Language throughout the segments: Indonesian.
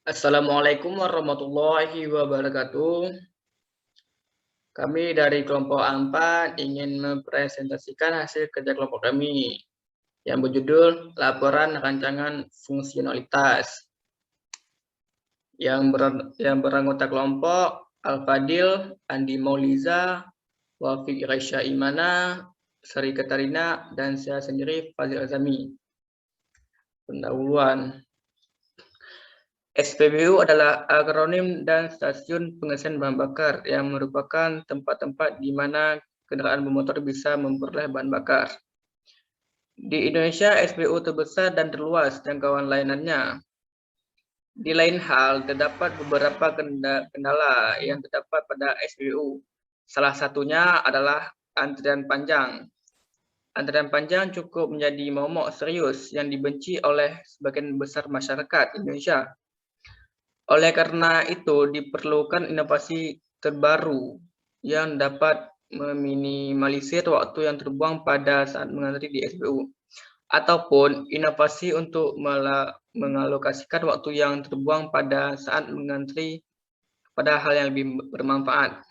Assalamualaikum warahmatullahi wabarakatuh. Kami dari kelompok A4 ingin mempresentasikan hasil kerja kelompok kami yang berjudul Laporan Rancangan Fungsionalitas yang beranggota kelompok Al-Fadil, Andi Mauliza, Wafiq Raisya Imana, Sari Katarina, dan saya sendiri Fazil Azami. Pendahuluan. SPBU adalah akronim dan stasiun pengisian bahan bakar yang merupakan tempat-tempat di mana kendaraan bermotor bisa memperoleh bahan bakar. Di Indonesia, SPBU terbesar dan terluas jangkauan layanannya. Di lain hal, terdapat beberapa kendala yang terdapat pada SPBU. Salah satunya adalah antrian panjang. Antrian panjang cukup menjadi momok serius yang dibenci oleh sebagian besar masyarakat Indonesia. Oleh karena itu, diperlukan inovasi terbaru yang dapat meminimalisir waktu yang terbuang pada saat mengantri di SPBU, ataupun inovasi untuk mengalokasikan waktu yang terbuang pada saat mengantri pada hal yang lebih bermanfaat.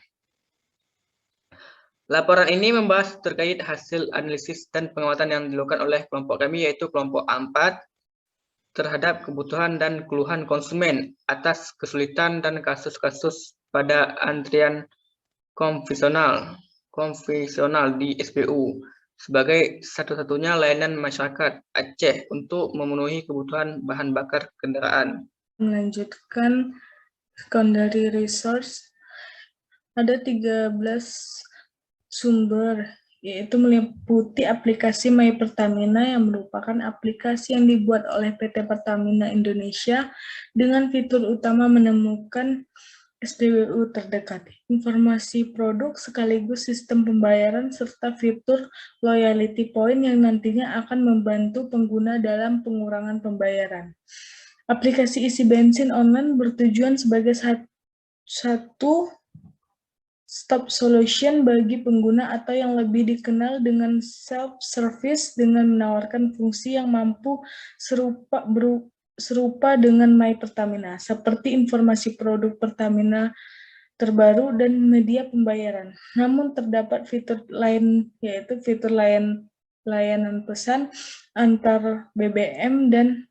Laporan ini membahas terkait hasil analisis dan pengamatan yang dilakukan oleh kelompok kami, yaitu kelompok A4, terhadap kebutuhan dan keluhan konsumen atas kesulitan dan kasus-kasus pada antrian konvensional di SPBU sebagai satu-satunya layanan masyarakat Aceh untuk memenuhi kebutuhan bahan bakar kendaraan. Melanjutkan secondary resource, ada 13 sumber, yaitu meliputi aplikasi My Pertamina yang merupakan aplikasi yang dibuat oleh PT Pertamina Indonesia dengan fitur utama menemukan SPBU terdekat, informasi produk sekaligus sistem pembayaran, serta fitur loyalty point yang nantinya akan membantu pengguna dalam pengurangan pembayaran. Aplikasi isi bensin online bertujuan sebagai satu stop solution bagi pengguna atau yang lebih dikenal dengan self-service dengan menawarkan fungsi yang mampu serupa dengan My Pertamina, seperti informasi produk Pertamina terbaru dan media pembayaran. Namun terdapat fitur lain, yaitu fitur layanan pesan antar BBM dan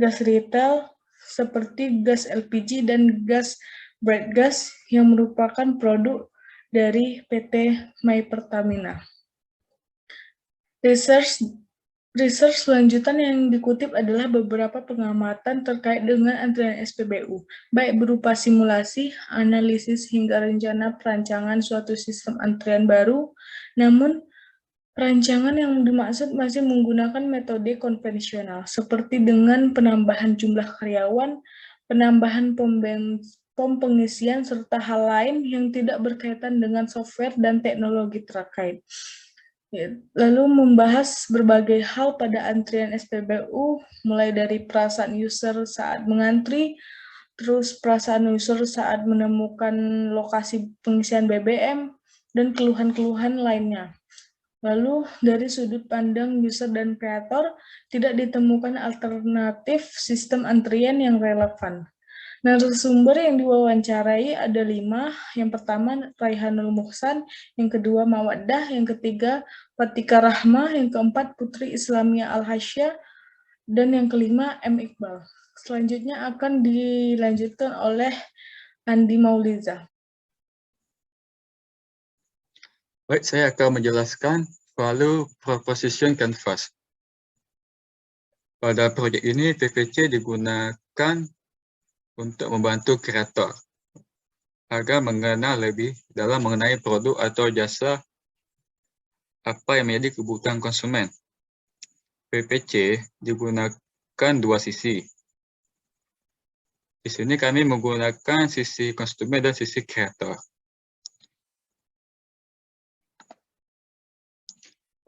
gas retail seperti gas LPG dan gas bright gas yang merupakan produk dari PT My Pertamina. Research lanjutan yang dikutip adalah beberapa pengamatan terkait dengan antrian SPBU, baik berupa simulasi, analisis, hingga rencana perancangan suatu sistem antrian baru. Namun, perancangan yang dimaksud masih menggunakan metode konvensional, seperti dengan penambahan jumlah karyawan, penambahan pom pengisian, serta hal lain yang tidak berkaitan dengan software dan teknologi terkait. Lalu membahas berbagai hal pada antrian SPBU, mulai dari perasaan user saat mengantri, terus perasaan user saat menemukan lokasi pengisian BBM, dan keluhan-keluhan lainnya. Lalu dari sudut pandang user dan kreator, tidak ditemukan alternatif sistem antrian yang relevan. Narasumber yang diwawancarai ada 5. Yang pertama Raihanul Muhsan, yang kedua Mawaddah, yang ketiga Fatika Rahma, yang keempat Putri Islamia Al-Hasya, dan yang kelima M. Iqbal. Selanjutnya akan dilanjutkan oleh Andi Mauliza. Baik, saya akan menjelaskan value proposition canvas. Pada proyek ini, PPC digunakan untuk membantu kreator agar mengenal lebih dalam mengenai produk atau jasa apa yang menjadi kebutuhan konsumen. PPC digunakan dua sisi. Di sini kami menggunakan sisi konsumen dan sisi kreator.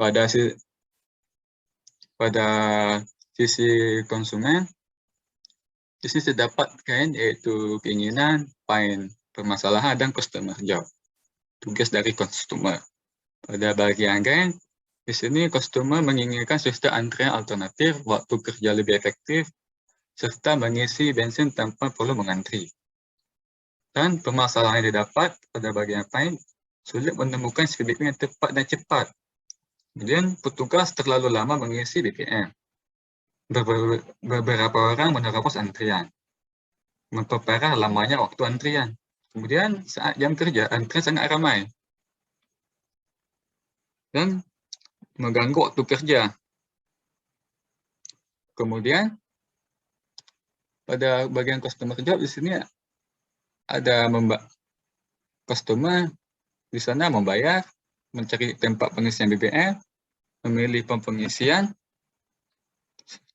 Pada sisi konsumen, di sini terdapat yaitu keinginan, pain, permasalahan, dan customer job. Tugas dari customer. Pada bagian gain, di sini customer menginginkan sistem antrian alternatif, waktu kerja lebih efektif, serta mengisi bensin tanpa perlu mengantri. Dan permasalahan yang didapat pada bagian pain, sulit menemukan SPBU yang tepat dan cepat. Kemudian petugas terlalu lama mengisi BBM. Beberapa orang menerobos antrian, memperparah lamanya waktu antrian. Kemudian saat jam kerja, antrian sangat ramai dan mengganggu waktu kerja. Kemudian pada bagian customer job di sini ada customer di sana membayar, mencari tempat pengisian BBM, memilih pom pengisian,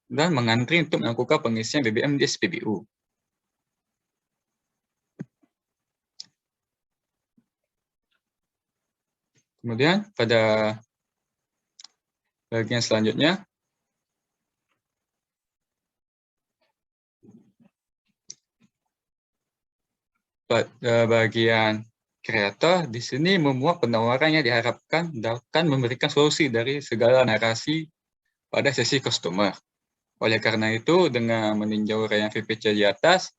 dan mengantri untuk melakukan pengisian BBM di SPBU. Kemudian pada bagian selanjutnya, pada bagian kreator, di sini memuat penawaran yang diharapkan akan memberikan solusi dari segala narasi pada sesi customer. Oleh karena itu, dengan meninjau rangkaian VPC di atas,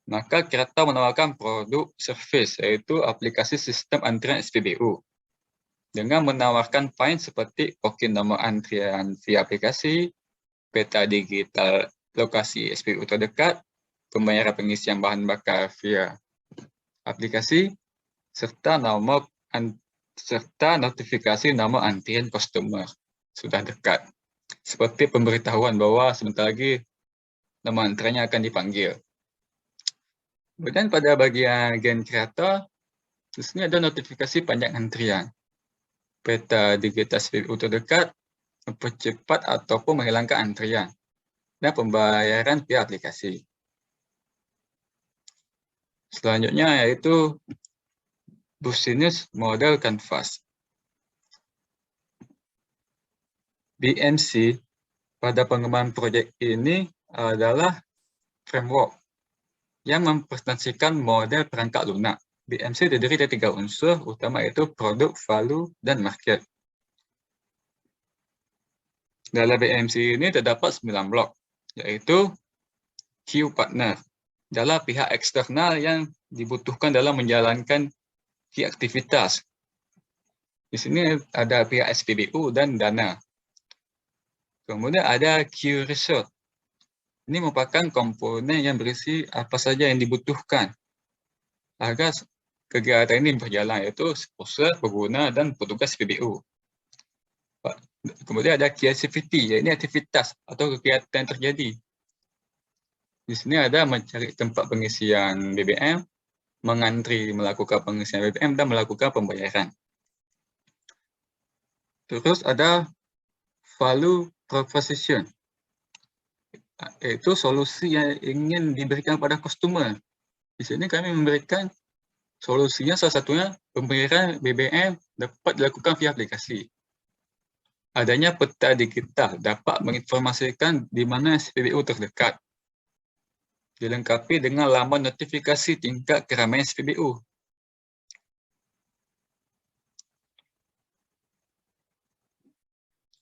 maka kreator menawarkan produk service, yaitu aplikasi sistem antrian SPBU. Dengan menawarkan poin seperti token nomor antrian via aplikasi, peta digital lokasi SPBU terdekat, pembayaran pengisian bahan bakar via aplikasi, serta notifikasi nomor antrian customer sudah dekat. Seperti pemberitahuan bahwa sebentar lagi nomor antriannya akan dipanggil. Kemudian pada bagian gen kreator, di sini ada notifikasi panjang antrian, peta digital SPBU terdekat, mempercepat ataupun menghilangkan antrian, dan pembayaran via aplikasi. Selanjutnya yaitu business model canvas. BMC pada pengembangan proyek ini adalah framework yang mempresentasikan model perangkat lunak. BMC terdiri dari 3 unsur utama, yaitu produk, value, dan market. Dalam BMC ini terdapat 9 blok, yaitu Q partner, adalah pihak eksternal yang dibutuhkan dalam menjalankan key aktivitas. Di sini ada pihak SPBU dan dana. Kemudian ada Q research. Ini merupakan komponen yang berisi apa saja yang dibutuhkan agar kegiatan ini berjalan, yaitu sponsor, pengguna, dan petugas SPBU. Kemudian ada key activity, yaitu aktivitas atau kegiatan yang terjadi. Di sini ada mencari tempat pengisian BBM, mengantri melakukan pengisian BBM, dan melakukan pembayaran. Terus ada value proposition, yaitu solusi yang ingin diberikan pada customer. Di sini kami memberikan solusinya, salah satunya pembayaran BBM dapat dilakukan via aplikasi. Adanya peta digital dapat menginformasikan di mana SPBU terdekat. Dilengkapi dengan laman notifikasi tingkat keramaian SPBU.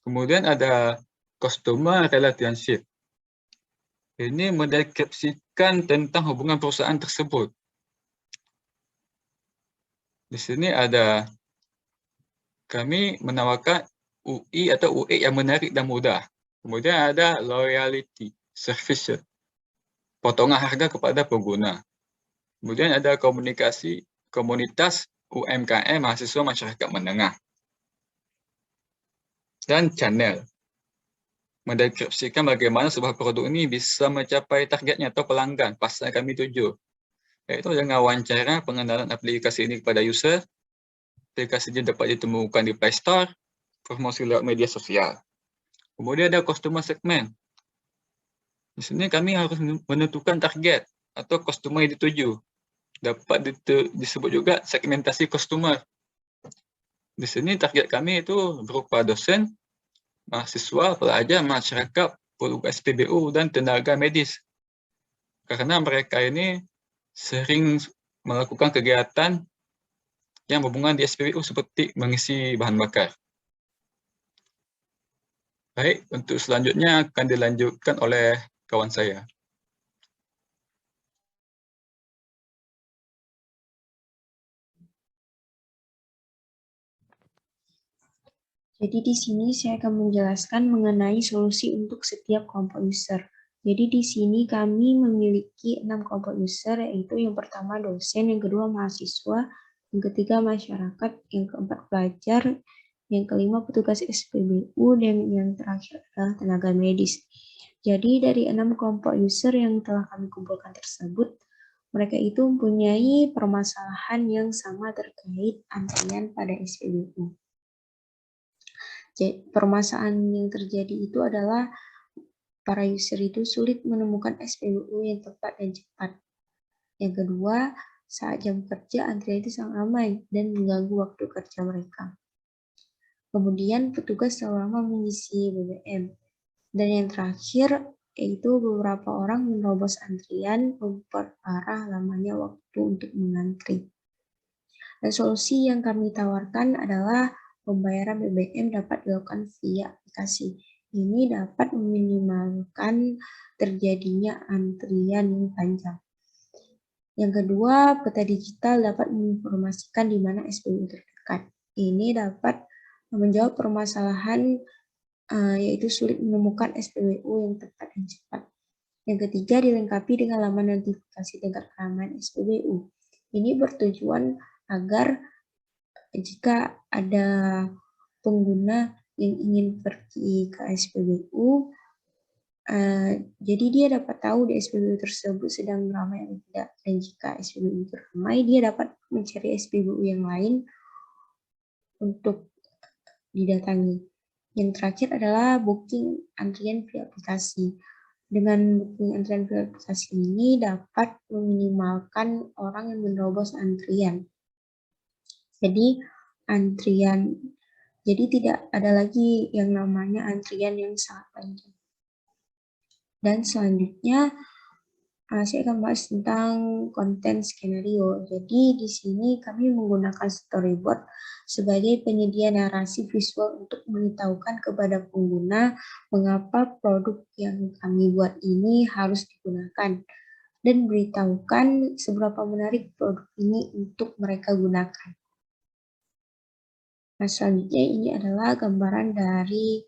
Kemudian ada customer relationship. Ini mendeskripsikan tentang hubungan perusahaan tersebut. Di sini ada kami menawarkan UI atau UE yang menarik dan mudah. Kemudian ada loyalty service, potongan harga kepada pengguna. Kemudian ada komunitas UMKM mahasiswa masyarakat menengah. Dan channel, mendeskripsikan bagaimana sebuah produk ini bisa mencapai targetnya atau pelanggan pasar kami tuju. Yaitu dengan wawancara pengenalan aplikasi ini kepada user, aplikasi ini dapat ditemukan di Play Store, promosi lewat media sosial. Kemudian ada customer segment. Di sini kami harus menentukan target atau customer yang dituju. Dapat disebut juga segmentasi customer. Di sini target kami itu berupa dosen, mahasiswa, pelajar, masyarakat, petugas SPBU, dan tenaga medis. Karena mereka ini sering melakukan kegiatan yang berhubungan di SPBU seperti mengisi bahan bakar. Baik, untuk selanjutnya akan dilanjutkan oleh kawan saya. Jadi di sini saya akan menjelaskan mengenai solusi untuk setiap kelompok user. Jadi di sini kami memiliki 6 kelompok user, yaitu yang pertama dosen, yang kedua mahasiswa, yang ketiga masyarakat, yang keempat pelajar, yang kelima petugas SPBU, dan yang terakhir adalah tenaga medis. Jadi dari 6 kelompok user yang telah kami kumpulkan tersebut, mereka itu mempunyai permasalahan yang sama terkait antrian pada SPBU. Permasalahan yang terjadi itu adalah para user itu sulit menemukan SPBU yang tepat dan cepat. Yang kedua, saat jam kerja antrian itu sangat ramai dan mengganggu waktu kerja mereka. Kemudian petugas terlalu lama mengisi BBM. Dan yang terakhir, yaitu beberapa orang menerobos antrian memperparah lamanya waktu untuk mengantri. Dan solusi yang kami tawarkan adalah pembayaran BBM dapat dilakukan via aplikasi. Ini dapat meminimalkan terjadinya antrian yang panjang. Yang kedua, peta digital dapat menginformasikan di mana SPBU terdekat. Ini dapat menjawab permasalahan yaitu sulit menemukan SPBU yang tepat dan cepat. Yang ketiga, dilengkapi dengan laman notifikasi tingkat keamanan SPBU. Ini bertujuan agar jika ada pengguna yang ingin pergi ke SPBU, jadi dia dapat tahu di SPBU tersebut sedang ramai atau tidak. Dan jika SPBU itu ramai, dia dapat mencari SPBU yang lain untuk didatangi. Yang terakhir adalah booking antrian via aplikasi. Dengan booking antrian via aplikasi ini dapat meminimalkan orang yang menerobos antrian. Jadi tidak ada lagi yang namanya antrian yang sangat panjang. Dan selanjutnya saya akan bahas tentang konten skenario. Jadi di sini kami menggunakan storyboard sebagai penyedia narasi visual untuk memberitahukan kepada pengguna mengapa produk yang kami buat ini harus digunakan dan beritahukan seberapa menarik produk ini untuk mereka gunakan. Nah, selanjutnya ini adalah gambaran dari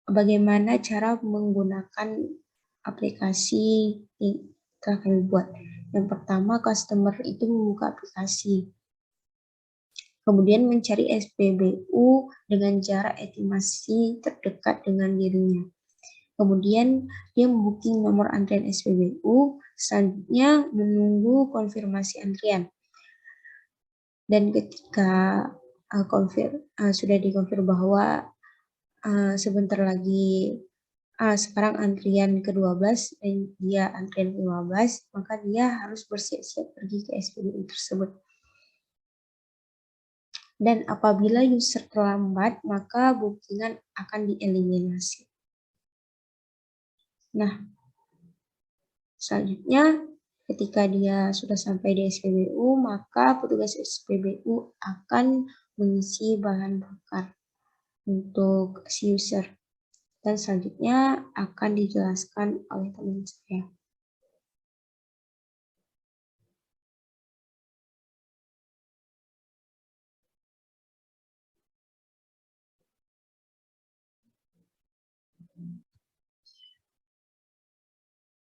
bagaimana cara menggunakan aplikasi yang telah kami buat. Yang pertama, customer itu membuka aplikasi. Kemudian mencari SPBU dengan jarak estimasi terdekat dengan dirinya. Kemudian dia membooking nomor antrian SPBU, selanjutnya menunggu konfirmasi antrian. Dan ketika sudah dikonfirmasi bahwa sebentar lagi sekarang antrian ke-12 dan dia antrian ke-15, maka dia harus bersiap-siap pergi ke SPBU tersebut. Dan apabila user terlambat, maka bookingan akan dieliminasi. Nah, selanjutnya ketika dia sudah sampai di SPBU, maka petugas SPBU akan mengisi bahan bakar untuk si user. Dan selanjutnya akan dijelaskan oleh teman saya.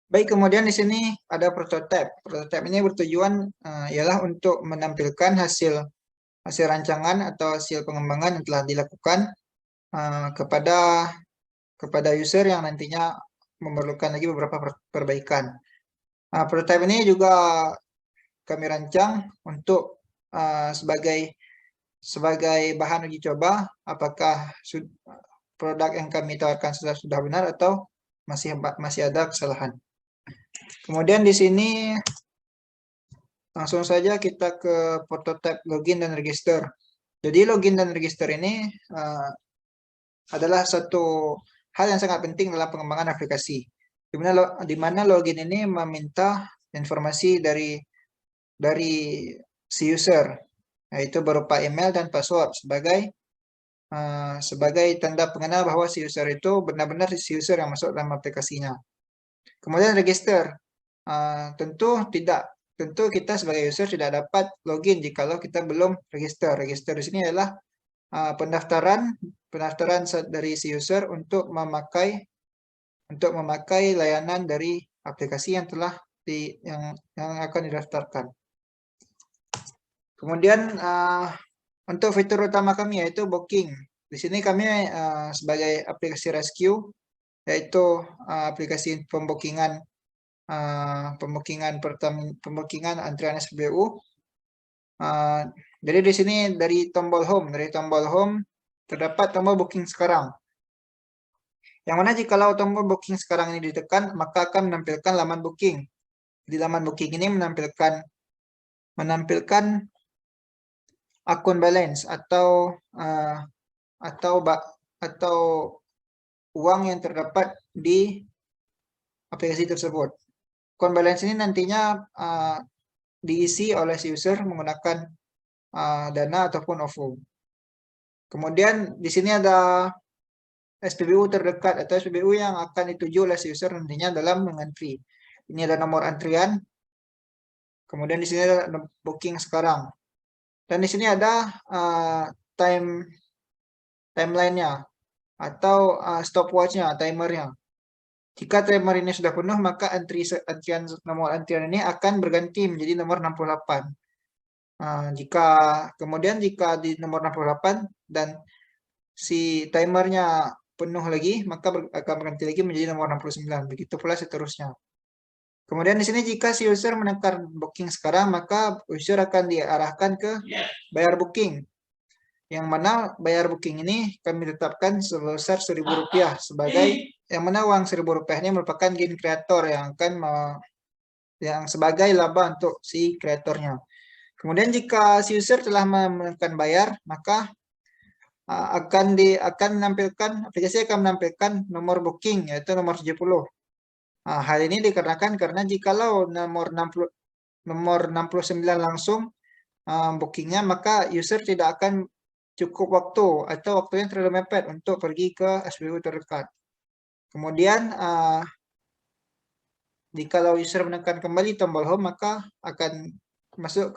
Baik, kemudian di sini ada prototipe. Prototipe ini bertujuan ialah untuk menampilkan hasil rancangan atau hasil pengembangan yang telah dilakukan kepada user yang nantinya memerlukan lagi beberapa perbaikan. Prototipe ini juga kami rancang untuk sebagai bahan uji coba apakah produk yang kami tawarkan sudah benar atau masih ada kesalahan. Kemudian di sini langsung saja kita ke prototipe login dan register. Jadi login dan register ini adalah satu hal yang sangat penting dalam pengembangan aplikasi. Di mana login ini meminta informasi dari si user, yaitu berupa email dan password sebagai tanda pengenal bahwa si user itu benar-benar si user yang masuk dalam aplikasinya. Kemudian register, tentu kita sebagai user tidak dapat login jikalau kita belum register. Register di sini adalah pendaftaran dari si user untuk memakai layanan dari aplikasi yang telah yang akan didaftarkan. Kemudian untuk fitur utama kami yaitu booking. Di sini kami sebagai aplikasi rescue, yaitu aplikasi pembookingan antrian SPBU. Jadi di sini dari tombol home terdapat tombol booking sekarang. Yang mana jikalau tombol booking sekarang ini ditekan, maka akan menampilkan laman booking. Di laman booking ini menampilkan akun balance atau uang yang terdapat di aplikasi tersebut. Akun balance ini nantinya diisi oleh si user menggunakan Dana ataupun OVO. Kemudian di sini ada SPBU terdekat atau SPBU yang akan dituju oleh si user nantinya dalam mengantri. Ini ada nomor antrian. Kemudian di sini ada booking sekarang. Dan di sini ada timeline-nya atau stopwatch-nya, timernya. Jika timer ini sudah penuh, maka nomor antrian ini akan berganti menjadi nomor 68. Jika di nomor 68 dan si timernya penuh lagi, maka akan berganti lagi menjadi nomor 69. Begitu pula seterusnya. Kemudian di sini jika si user menekan booking sekarang, maka user akan diarahkan ke bayar booking. Yang mana bayar booking ini kami tetapkan sebesar Rp1.000 yang mana uang Rp1.000 ini merupakan gain kreator yang sebagai laba untuk si kreatornya. Kemudian jika si user telah menekan bayar, maka aplikasi akan menampilkan nomor booking yaitu nomor 70. Hal ini dikarenakan karena jikalau nomor 69 langsung bookingnya, maka user tidak akan cukup waktu atau waktunya terlalu mepet untuk pergi ke SPBU terdekat. Kemudian jikalau user menekan kembali tombol home, maka akan masuk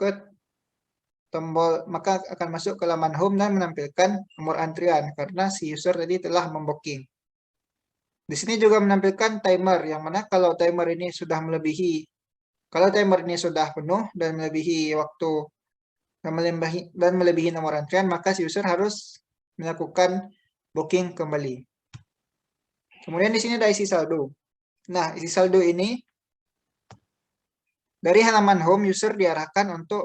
ke laman home dan menampilkan nomor antrian karena si user tadi telah membooking. Di sini juga menampilkan timer, yang mana kalau timer ini sudah penuh dan melebihi waktu dan melebihi nomor antrian, maka si user harus melakukan booking kembali. Kemudian di sini ada isi saldo. Nah, isi saldo ini dari halaman home, user diarahkan untuk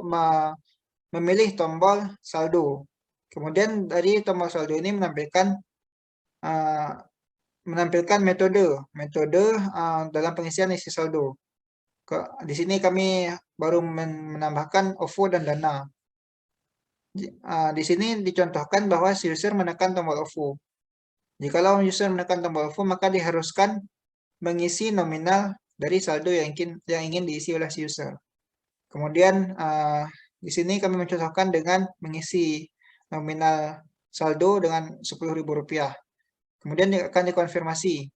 memilih tombol saldo. Kemudian dari tombol saldo ini menampilkan metode dalam pengisian isi saldo. Di sini kami baru menambahkan OVO dan Dana. Di sini dicontohkan bahwa si user menekan tombol OVO. Jikalau user menekan tombol OVO, maka diharuskan mengisi nominal dari saldo yang ingin diisi oleh si user. Kemudian di sini kami mencontohkan dengan mengisi nominal saldo dengan Rp10.000. Kemudian akan dikonfirmasi.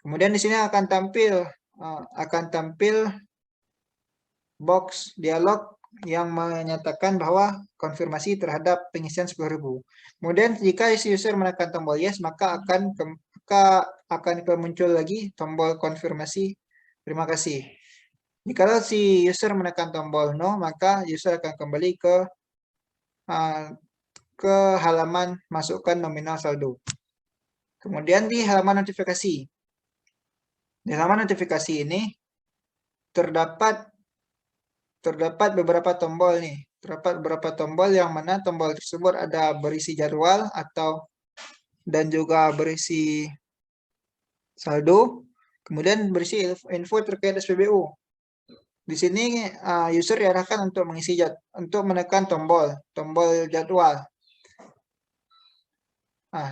Kemudian di sini akan tampil box dialog yang menyatakan bahwa konfirmasi terhadap pengisian 10.000. Kemudian jika si user menekan tombol yes, maka akan muncul lagi tombol konfirmasi terima kasih. Jika si user menekan tombol no, maka user akan kembali ke halaman masukkan nominal saldo. Kemudian di halaman notifikasi. Di halaman notifikasi ini terdapat beberapa tombol nih. Terdapat beberapa tombol yang mana tombol tersebut ada berisi jadwal dan juga berisi saldo, kemudian berisi info terkait SPBU. Di sini user diarahkan untuk menekan tombol jadwal.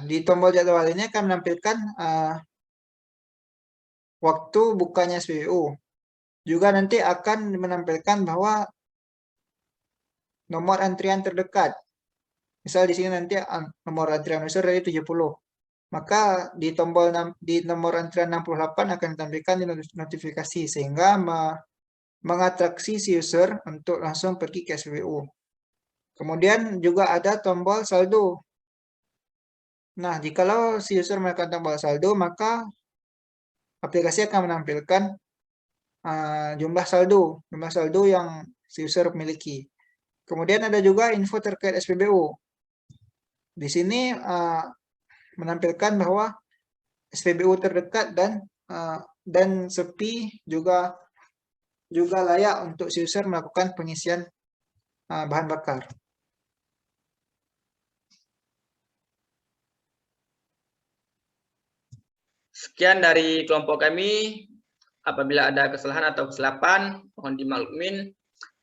Di tombol jadwal ini akan menampilkan waktu bukanya SPBU. Juga nanti akan menampilkan bahwa nomor antrian terdekat. Misal di sini nanti nomor antrian user dari 70. Maka di nomor antrian 68 akan ditampilkan di notifikasi sehingga mengatraksi si user untuk langsung pergi ke SPBU. Kemudian juga ada tombol saldo. Nah, jikalau si user melakukan tombol saldo, maka aplikasi akan menampilkan jumlah saldo yang si user miliki. Kemudian ada juga info terkait SPBU. Di sini menampilkan bahwa SPBU terdekat dan sepi juga layak untuk si user melakukan pengisian bahan bakar. Sekian dari kelompok kami. Apabila ada kesalahan atau kesilapan, mohon dimaklumin.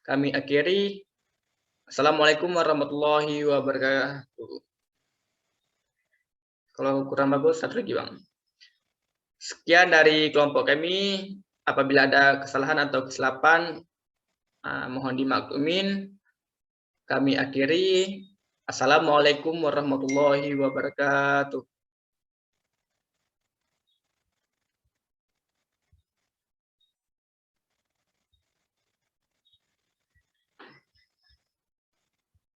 Kami akhiri. Assalamualaikum warahmatullahi wabarakatuh. Kalau kurang bagus, satu lagi, Bang. Sekian dari kelompok kami. Apabila ada kesalahan atau kesilapan, mohon dimaklumin. Kami akhiri. Assalamualaikum warahmatullahi wabarakatuh.